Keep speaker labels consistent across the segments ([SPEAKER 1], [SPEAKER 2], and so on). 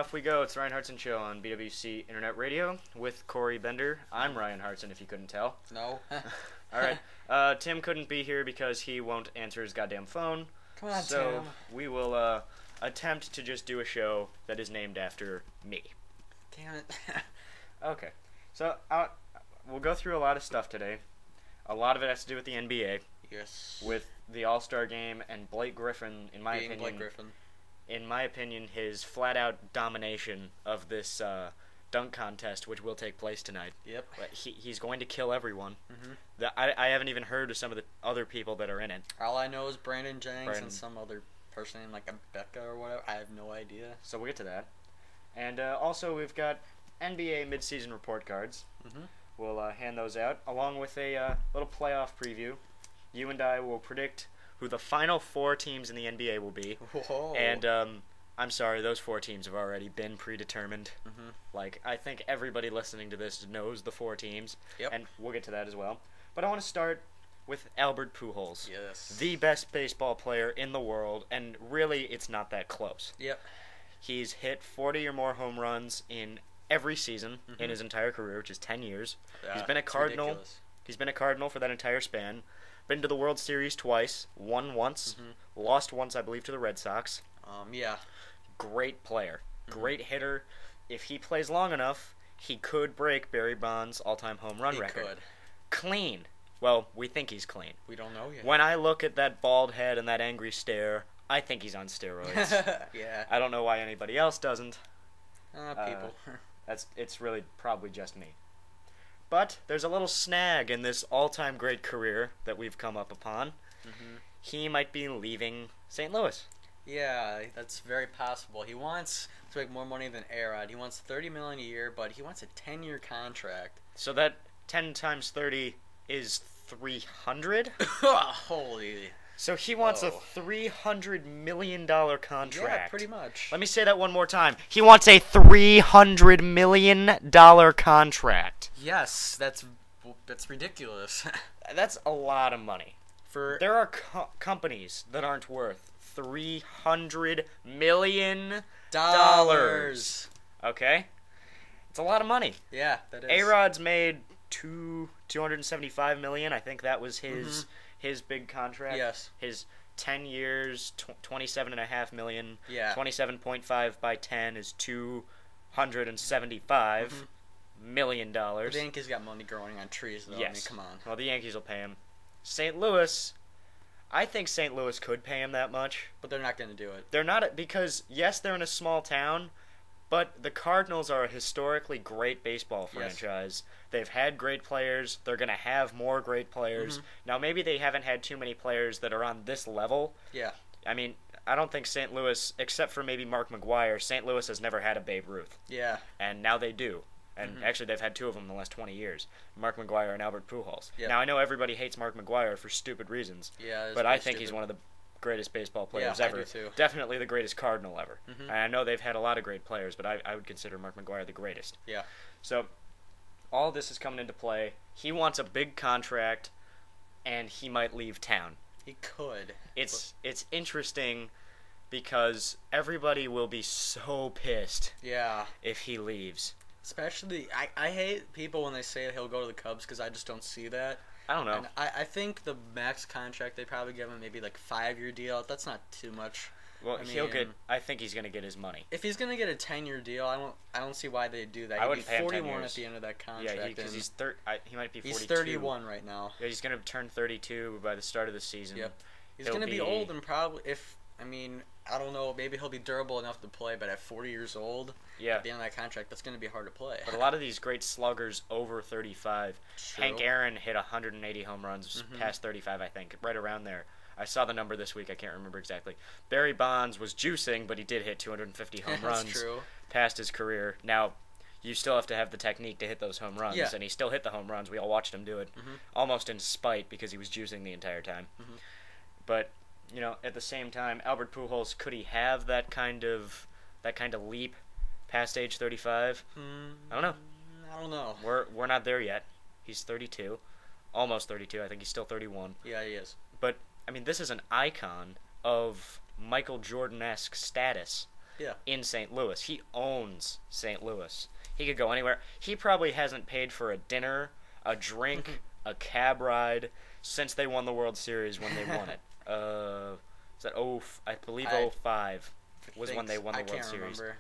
[SPEAKER 1] off we go. It's the Ryan Hartson Show on BWC Internet Radio with Corey Bender. I'm Ryan Hartson, if you couldn't tell.
[SPEAKER 2] No.
[SPEAKER 1] All right. Tim couldn't be here because he won't answer his goddamn phone.
[SPEAKER 2] Come on,
[SPEAKER 1] so
[SPEAKER 2] Tim.
[SPEAKER 1] We will attempt to just do a show that is named after me.
[SPEAKER 2] Damn it.
[SPEAKER 1] Okay. So we'll go through a lot of stuff today. A lot of it has to do with the NBA.
[SPEAKER 2] Yes.
[SPEAKER 1] With the All-Star Game and Blake Griffin, in my
[SPEAKER 2] Being
[SPEAKER 1] opinion.
[SPEAKER 2] Blake Griffin.
[SPEAKER 1] In my opinion, his flat-out domination of this dunk contest, which will take place tonight.
[SPEAKER 2] Yep.
[SPEAKER 1] He's going to kill everyone.
[SPEAKER 2] Mm-hmm.
[SPEAKER 1] I haven't even heard of some of the other people that are in it.
[SPEAKER 2] All I know is Brandon Jennings and some other person named like Becca or whatever. I have no idea.
[SPEAKER 1] So we'll get to that. And also, we've got NBA midseason report cards.
[SPEAKER 2] Mm-hmm.
[SPEAKER 1] We'll hand those out, along with a little playoff preview. You and I will predict who the final 4 teams in the NBA will be.
[SPEAKER 2] Whoa.
[SPEAKER 1] And I'm sorry, those 4 teams have already been predetermined.
[SPEAKER 2] Mm-hmm.
[SPEAKER 1] Like, I think everybody listening to this knows the 4 teams.
[SPEAKER 2] Yep.
[SPEAKER 1] And we'll get to that as well. But I want to start with Albert Pujols.
[SPEAKER 2] Yes.
[SPEAKER 1] The best baseball player in the world, and really, it's not that close.
[SPEAKER 2] Yep.
[SPEAKER 1] He's hit 40 or more home runs in every season in his entire career, which is 10 years.
[SPEAKER 2] Yeah,
[SPEAKER 1] He's been a Cardinal.
[SPEAKER 2] ridiculous.
[SPEAKER 1] He's been a Cardinal for that entire span. Been to the World Series twice. Won once. Lost once, I believe, to the Red Sox.
[SPEAKER 2] Yeah.
[SPEAKER 1] Great player. Great hitter. If he plays long enough, he could break Barry Bonds' all-time home run record.
[SPEAKER 2] He could.
[SPEAKER 1] Clean. Well, we think he's clean.
[SPEAKER 2] We don't know yet.
[SPEAKER 1] When I look at that bald head and that angry stare, I think he's on steroids.
[SPEAKER 2] Yeah.
[SPEAKER 1] I don't know why anybody else doesn't.
[SPEAKER 2] People.
[SPEAKER 1] It's really probably just me. But there's a little snag in this all-time great career that we've come up upon. He might be leaving St. Louis.
[SPEAKER 2] Yeah, that's very possible. He wants to make more money than A-Rod. He wants $30 million a year, but he wants a 10-year contract.
[SPEAKER 1] So that 10 times 30 is 300?
[SPEAKER 2] Holy.
[SPEAKER 1] So he wants a $300 million contract.
[SPEAKER 2] Yeah, pretty much.
[SPEAKER 1] Let me say that one more time. He wants a $300 million contract.
[SPEAKER 2] Yes, that's ridiculous.
[SPEAKER 1] That's a lot of money. There are companies that aren't worth $300 million. Okay? It's a lot of money.
[SPEAKER 2] Yeah, that is.
[SPEAKER 1] A-Rod's made $275 million. I think that was his big contract.
[SPEAKER 2] Yes.
[SPEAKER 1] His 10 years, $27.5 million.
[SPEAKER 2] Yeah.
[SPEAKER 1] 27.5 by 10 is $275 million.
[SPEAKER 2] The Yankees got money growing on trees, though.
[SPEAKER 1] Yes.
[SPEAKER 2] I mean, come on.
[SPEAKER 1] Well, the Yankees will pay him. St. Louis, I think St. Louis could pay him that much.
[SPEAKER 2] But they're not going to do it.
[SPEAKER 1] They're not, because, yes, they're in a small town, but the Cardinals are a historically great baseball franchise. Yes. They've had great players. They're going to have more great players. Now, maybe they haven't had too many players that are on this level.
[SPEAKER 2] Yeah.
[SPEAKER 1] I mean, I don't think St. Louis, except for maybe Mark McGwire, St. Louis has never had a Babe Ruth.
[SPEAKER 2] Yeah.
[SPEAKER 1] And now they do. And actually, they've had 2 of them in the last 20 years. Mark McGwire and Albert Pujols.
[SPEAKER 2] Yep.
[SPEAKER 1] Now, I know everybody hates Mark McGwire for stupid reasons.
[SPEAKER 2] Yeah,
[SPEAKER 1] but I think he's one of the greatest baseball players ever.
[SPEAKER 2] I do too.
[SPEAKER 1] Definitely the greatest Cardinal ever. And I know they've had a lot of great players, but I would consider Mark McGwire the greatest.
[SPEAKER 2] Yeah.
[SPEAKER 1] So, all this is coming into play. He wants a big contract, and he might leave town.
[SPEAKER 2] He could.
[SPEAKER 1] It's interesting because everybody will be so pissed if he leaves.
[SPEAKER 2] Especially, I hate people when they say he'll go to the Cubs because I just don't see that.
[SPEAKER 1] I don't know.
[SPEAKER 2] And I think the max contract, they probably give him maybe like 5-year deal. That's not too much.
[SPEAKER 1] Well, I think he's going to get his money.
[SPEAKER 2] If he's going to get a 10-year deal, I don't see why they'd do that.
[SPEAKER 1] I wouldn't pay him 10
[SPEAKER 2] 41
[SPEAKER 1] years.
[SPEAKER 2] at the end of that contract.
[SPEAKER 1] Yeah, because he might be 42.
[SPEAKER 2] He's 31 right now.
[SPEAKER 1] Yeah, he's going to turn 32 by the start of the season.
[SPEAKER 2] Yep. He's going to be old and probably, I don't know, maybe he'll be durable enough to play, but at 40 years old, at the end of that contract, that's going to be hard to play.
[SPEAKER 1] But a lot of these great sluggers over 35,
[SPEAKER 2] True.
[SPEAKER 1] Hank Aaron hit 180 home runs past 35, I think, right around there. I saw the number this week. I can't remember exactly. Barry Bonds was juicing, but he did hit 250 home runs past his career. Now, you still have to have the technique to hit those home runs, and he still hit the home runs. We all watched him do it, almost in spite because he was juicing the entire time. But at the same time, Albert Pujols, could he have that kind of leap past age 35? I don't know.
[SPEAKER 2] I don't know.
[SPEAKER 1] We're not there yet. He's 32, almost 32. I think he's still 31.
[SPEAKER 2] Yeah, he is.
[SPEAKER 1] But I mean, this is an icon of Michael Jordan-esque status. in St. Louis. He owns St. Louis. He could go anywhere. He probably hasn't paid for a dinner, a drink, a cab ride since they won the World Series when they won it. Is that I believe 05 was when they won the World Series.
[SPEAKER 2] Remember.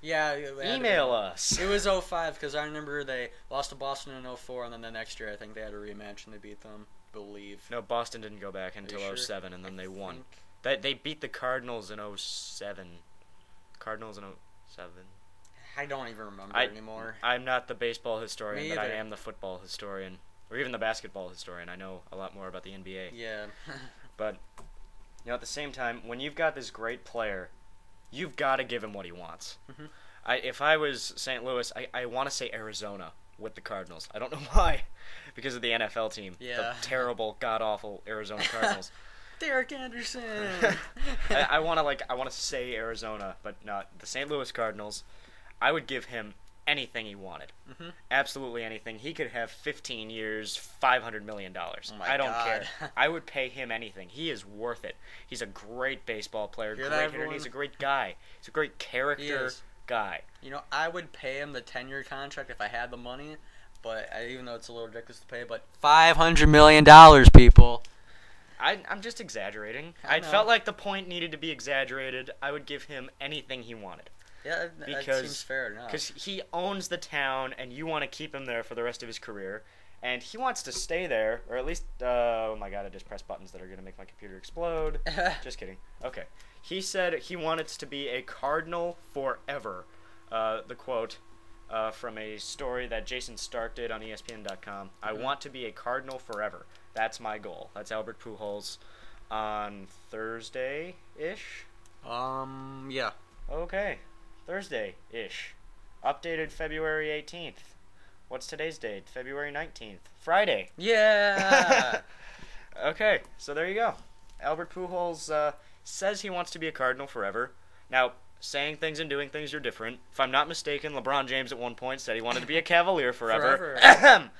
[SPEAKER 2] Yeah.
[SPEAKER 1] Email us.
[SPEAKER 2] It was 05 because I remember they lost to Boston in 04, and then the next year I think they had a rematch and they beat them. Believe.
[SPEAKER 1] No, Boston didn't go back until 07, and then they won. They beat the Cardinals in 07. Cardinals in 07.
[SPEAKER 2] I don't even remember anymore.
[SPEAKER 1] I'm not the baseball historian, but I am the football historian. Or even the basketball historian. I know a lot more about the NBA.
[SPEAKER 2] Yeah.
[SPEAKER 1] But, at the same time, when you've got this great player, you've got to give him what he wants. Mm-hmm. If I was St. Louis, I want to say Arizona with the Cardinals. I don't know why. Because of the NFL team.
[SPEAKER 2] Yeah.
[SPEAKER 1] The terrible, god-awful Arizona Cardinals.
[SPEAKER 2] Derek Anderson.
[SPEAKER 1] I want to say Arizona, but not the St. Louis Cardinals. I would give him anything he wanted. Mm-hmm. Absolutely anything. He could have 15 years, $500 million.
[SPEAKER 2] Oh
[SPEAKER 1] I don't care. I would pay him anything. He is worth it. He's a great baseball player, great hitter, and he's a great guy. He's a great character guy.
[SPEAKER 2] I would pay him the 10-year contract if I had the money, but even though it's a little ridiculous to pay, but $500 million, people.
[SPEAKER 1] I'm just exaggerating. I felt like the point needed to be exaggerated. I would give him anything he wanted.
[SPEAKER 2] Yeah, that seems fair enough.
[SPEAKER 1] Because he owns the town, and you want to keep him there for the rest of his career. And he wants to stay there, or at least, oh my god, I just pressed buttons that are going to make my computer explode. Just kidding. Okay. He said he wanted to be a Cardinal forever. The quote from a story that Jason Stark did on ESPN.com. I want to be a Cardinal forever. That's my goal. That's Albert Pujols on Thursday-ish?
[SPEAKER 2] Yeah.
[SPEAKER 1] Okay. Thursday-ish. Updated February 18th. What's today's date? February 19th. Friday.
[SPEAKER 2] Yeah!
[SPEAKER 1] Okay, so there you go. Albert Pujols says he wants to be a Cardinal forever. Now, saying things and doing things are different. If I'm not mistaken, LeBron James at one point said he wanted to be a Cavalier forever.
[SPEAKER 2] How'd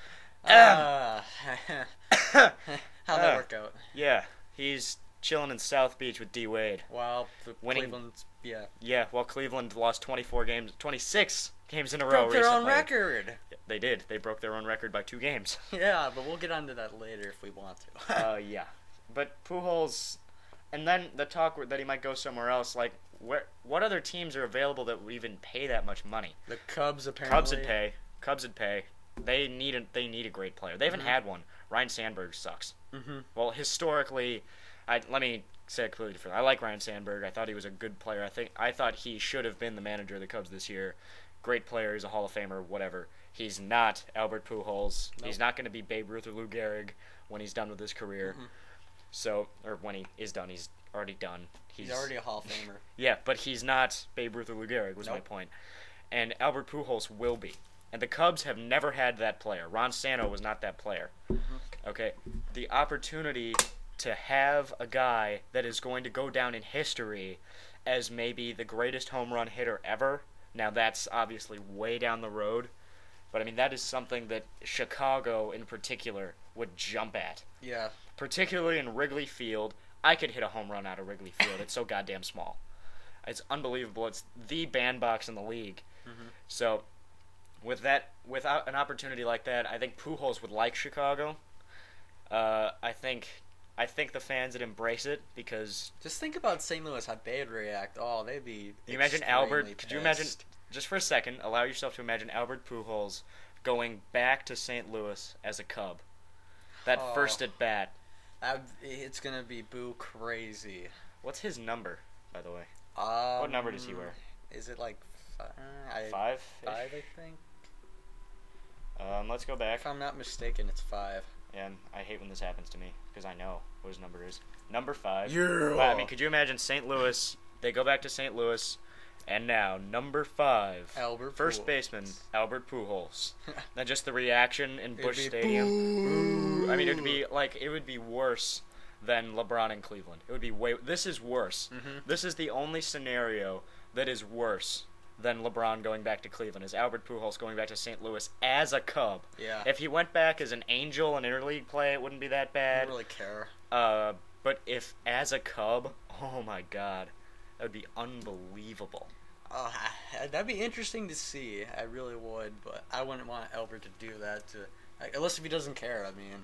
[SPEAKER 2] that work out?
[SPEAKER 1] Yeah, he's chilling in South Beach with D. Wade.
[SPEAKER 2] Wow, Cleveland's,
[SPEAKER 1] Yeah, while Cleveland lost 26 games in a row
[SPEAKER 2] broke
[SPEAKER 1] recently.
[SPEAKER 2] their own record.
[SPEAKER 1] They did. They broke their own record by 2 games.
[SPEAKER 2] Yeah, but we'll get onto that later if we want to.
[SPEAKER 1] Yeah. But Pujols, and then the talk that he might go somewhere else, like, what other teams are available that would even pay that much money?
[SPEAKER 2] The Cubs, apparently.
[SPEAKER 1] Cubs would pay. They need a great player. They haven't had one. Ryan Sandberg sucks. Mm-hmm. Well, historically, let me say it completely different. I like Ryan Sandberg. I thought he was a good player. I thought he should have been the manager of the Cubs this year. Great player. He's a Hall of Famer. Whatever. He's not Albert Pujols. Nope. He's not going to be Babe Ruth or Lou Gehrig when he's done with his career. Mm-hmm. So, or when he is done, he's already done.
[SPEAKER 2] He's already a Hall of Famer.
[SPEAKER 1] Yeah, but he's not Babe Ruth or Lou Gehrig was my point. And Albert Pujols will be. And the Cubs have never had that player. Ron Santo was not that player. Mm-hmm. Okay, the opportunity to have a guy that is going to go down in history as maybe the greatest home run hitter ever. Now, that's obviously way down the road. But, I mean, that is something that Chicago, in particular, would jump at.
[SPEAKER 2] Yeah. Particularly
[SPEAKER 1] in Wrigley Field. I could hit a home run out of Wrigley Field. It's so goddamn small. It's unbelievable. It's the bandbox in the league. Mm-hmm. So, without an opportunity like that, I think Pujols would like Chicago. I think the fans would embrace it because...
[SPEAKER 2] Just think about St. Louis, how they'd react. Oh, they'd be
[SPEAKER 1] You imagine Albert... Pissed. Could you imagine... Just for a second, allow yourself to imagine Albert Pujols going back to St. Louis as a Cub. That first at bat.
[SPEAKER 2] It's going to be boo crazy.
[SPEAKER 1] What's his number, by the way? What number does he wear?
[SPEAKER 2] Is it like 5?
[SPEAKER 1] 5?
[SPEAKER 2] 5, I think.
[SPEAKER 1] Let's go back.
[SPEAKER 2] If I'm not mistaken, it's 5.
[SPEAKER 1] And I hate when this happens to me because I know what his number is. Number 5.
[SPEAKER 2] Yeah.
[SPEAKER 1] But, I mean, could you imagine St. Louis? They go back to St. Louis, and now number 5, first baseman Albert Pujols. Then just the reaction in Busch Stadium. Boo. I mean, it would be worse than LeBron in Cleveland. It would be This is worse. Mm-hmm. This is the only scenario that is worse than LeBron going back to Cleveland, is Albert Pujols going back to St. Louis as a Cub.
[SPEAKER 2] Yeah.
[SPEAKER 1] If he went back as an Angel in interleague play, it wouldn't be that bad.
[SPEAKER 2] I don't really care.
[SPEAKER 1] But if as a Cub, oh my God, that would be unbelievable.
[SPEAKER 2] That'd be interesting to see. I really would, but I wouldn't want Albert to do that. Unless if he doesn't care. I mean,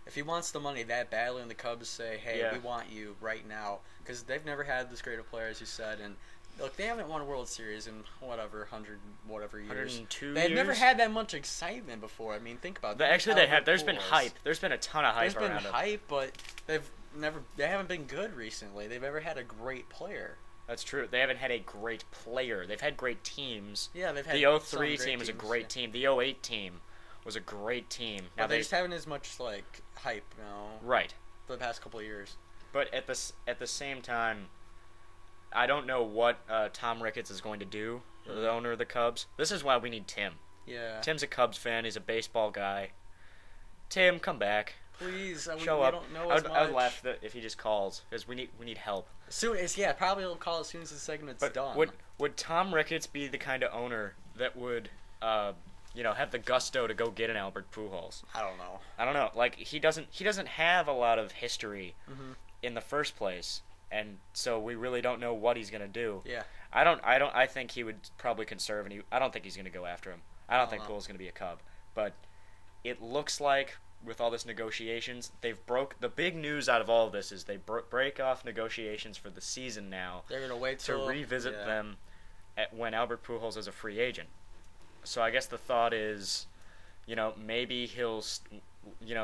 [SPEAKER 2] if he wants the money that badly, and the Cubs say, "Hey, we want you right now," because they've never had this great a player, as you said, and look, they haven't won a World Series in 100 years.
[SPEAKER 1] 102
[SPEAKER 2] They've
[SPEAKER 1] years?
[SPEAKER 2] never had that much excitement before. I mean, think about that.
[SPEAKER 1] Actually, they have. There's been hype. There's been a ton of hype around them.
[SPEAKER 2] There's been hype, but they haven't been good recently. They've never had a great player.
[SPEAKER 1] That's true. They haven't had a great player. They've had great teams.
[SPEAKER 2] Yeah, they've had
[SPEAKER 1] the 03 team was a great team. The 08 team was a great team.
[SPEAKER 2] Now but they just haven't as much like hype,
[SPEAKER 1] Right.
[SPEAKER 2] For the past couple of years.
[SPEAKER 1] But at the same time, I don't know what Tom Ricketts is going to do, the owner of the Cubs. This is why we need Tim.
[SPEAKER 2] Yeah.
[SPEAKER 1] Tim's a Cubs fan. He's a baseball guy. Tim, come back.
[SPEAKER 2] Please,
[SPEAKER 1] show
[SPEAKER 2] we
[SPEAKER 1] up.
[SPEAKER 2] Don't know as much. I
[SPEAKER 1] would laugh if he just calls, because we need help.
[SPEAKER 2] Probably he'll call as soon as the segment's done.
[SPEAKER 1] Would Tom Ricketts be the kind of owner that would, have the gusto to go get an Albert Pujols?
[SPEAKER 2] I don't know.
[SPEAKER 1] Like he doesn't have a lot of history in the first place, and so we really don't know what he's gonna do.
[SPEAKER 2] Yeah.
[SPEAKER 1] I think he would probably conserve, and I don't think he's gonna go after him. I don't think Pujols gonna be a Cub, but it looks like, with all this negotiations, the big news out of all of this is they break off negotiations for the season now.
[SPEAKER 2] They're gonna wait
[SPEAKER 1] to revisit them when Albert Pujols is a free agent. So I guess the thought is, maybe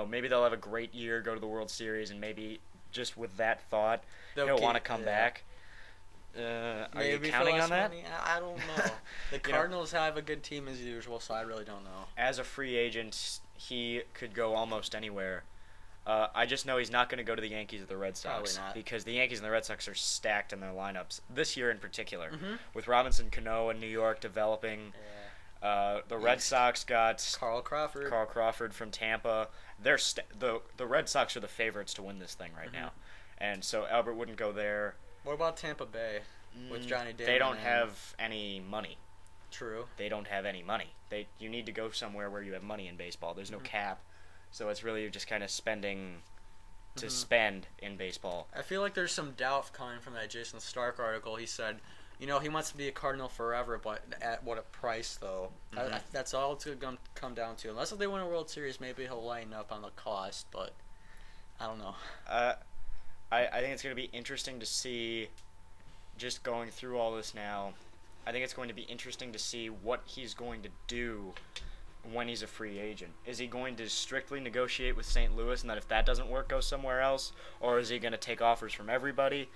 [SPEAKER 1] maybe they'll have a great year, go to the World Series, and maybe just with that thought, he'll want to come back. Are you counting on that?
[SPEAKER 2] Money? I don't know. The Cardinals have a good team as usual, so I really don't know.
[SPEAKER 1] As a free agent, he could go almost anywhere. I just know he's not going to go to the Yankees or the Red Sox.
[SPEAKER 2] Probably not.
[SPEAKER 1] Because the Yankees and the Red Sox are stacked in their lineups this year in particular. With Robinson Cano in New York developing.
[SPEAKER 2] Yeah.
[SPEAKER 1] The Red Sox got
[SPEAKER 2] Carl Crawford
[SPEAKER 1] from Tampa. The Red Sox are the favorites to win this thing right now, and so Albert wouldn't go there.
[SPEAKER 2] What about Tampa Bay with Johnny Damon?
[SPEAKER 1] They don't have any money.
[SPEAKER 2] True.
[SPEAKER 1] They don't have any money. You need to go somewhere where you have money in baseball. There's no cap, so it's really just kind of spending to spend in baseball.
[SPEAKER 2] I feel like there's some doubt coming from that Jason Stark article. He said, he wants to be a Cardinal forever, but at what a price, though. That's all it's going to come down to. Unless if they win a World Series, maybe he'll lighten up on the cost, but I don't know.
[SPEAKER 1] I think it's going to be interesting to see, just going through all this now, I think it's going to be interesting to see what he's going to do when he's a free agent. Is he going to strictly negotiate with St. Louis, and that if that doesn't work, go somewhere else? Or is he going to take offers from everybody?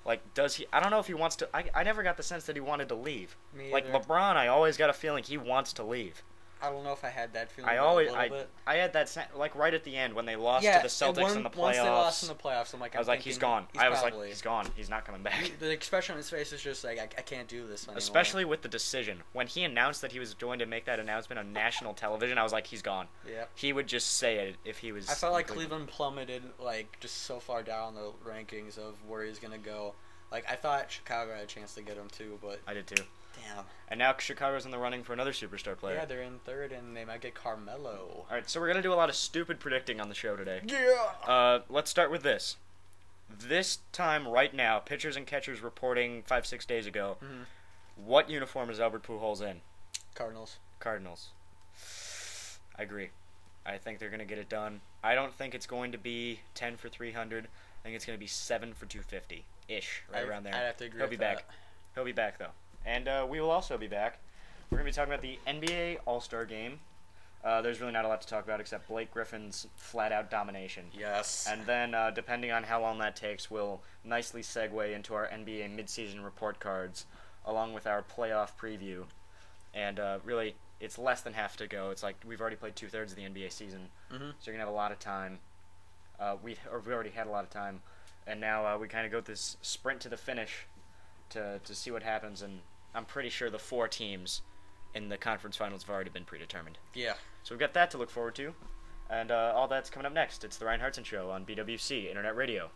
[SPEAKER 1] Like, does he... I don't know if he wants to... I never got the sense that he wanted to leave.
[SPEAKER 2] Me
[SPEAKER 1] like,
[SPEAKER 2] either.
[SPEAKER 1] LeBron, I always got a feeling he wants to leave.
[SPEAKER 2] I don't know if I had that feeling
[SPEAKER 1] I had that sense, like, right at the end when they lost to the Celtics in the playoffs.
[SPEAKER 2] Once they lost in the playoffs, I was like,
[SPEAKER 1] he's gone. He's gone. He's not coming back.
[SPEAKER 2] The expression on his face is just like, I can't do this anymore.
[SPEAKER 1] Especially with the decision. When he announced that he was going to make that announcement on national television, I was like, he's gone.
[SPEAKER 2] Yeah.
[SPEAKER 1] He would just say it if he was...
[SPEAKER 2] I felt like Cleveland plummeted, like, just so far down the rankings of where he's going to go. Like, I thought Chicago had a chance to get him, too, but...
[SPEAKER 1] I did, too.
[SPEAKER 2] Damn.
[SPEAKER 1] And now Chicago's in the running for another superstar player.
[SPEAKER 2] Yeah, they're in third, and they might get Carmelo.
[SPEAKER 1] All right, so we're going to do a lot of stupid predicting on the show today.
[SPEAKER 2] Yeah!
[SPEAKER 1] Let's start with this. This time, right now, pitchers and catchers reporting 5-6 days ago, what uniform is Albert Pujols in? Cardinals. I agree. I think they're going to get it done. I don't think it's going to be 10 for 300. I think it's going to be 7 for 250-ish, around there.
[SPEAKER 2] I'd have to agree
[SPEAKER 1] with that. He'll be back, though. And we will also be back. We're going to be talking about the NBA All-Star Game. There's really not a lot to talk about except Blake Griffin's flat-out domination.
[SPEAKER 2] Yes.
[SPEAKER 1] And then, depending on how long that takes, we'll nicely segue into our NBA midseason report cards, along with our playoff preview. And really, it's less than half to go. It's like we've already played 2/3 of the NBA season, so you're going to have a lot of time. We already had a lot of time, and now we kind of go this sprint to the finish to see what happens, and I'm pretty sure the 4 teams in the conference finals have already been predetermined.
[SPEAKER 2] Yeah.
[SPEAKER 1] So we've got that to look forward to, and all that's coming up next. It's the Ryan Hartson Show on BWC Internet Radio.